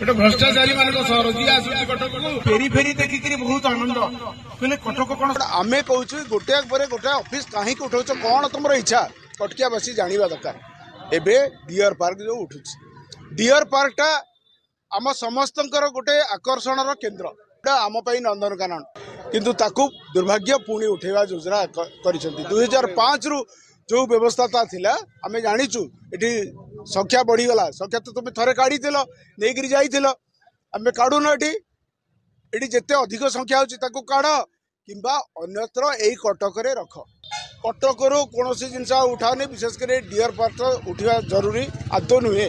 भ्रष्टाचारी मान सहर जी आस कटक फेरी फेरी देखिक बहुत आनंद कहले कटक कौन आम कहूँ गोटे पर गोटे ऑफिस कहीं उठाऊ कौन तुम इच्छा कटकियावासी जानवा दरकार एवं डियर पार्क जो उठू डियर पार्कटा आम समस्त गोटे आकर्षण केन्द्र आम नंदनकानन किंतु ताकू दुर्भाग्य पुणी उठेवा योजना कर 2005 रु जो व्यवस्था थिला आमे जानिचु एठी संख्या बढ़ीगला संख्या तो तुम थरे काढ़ी नहीं जाइल आम काढ़ुन एठी जिते अधिक संख्या हो काढ़ किंबा अन्यत्र यही कटक रख कटक कौन जिनस उठाने विशेषकर डियर पार्क उठा जरूरी आदौ नुहे।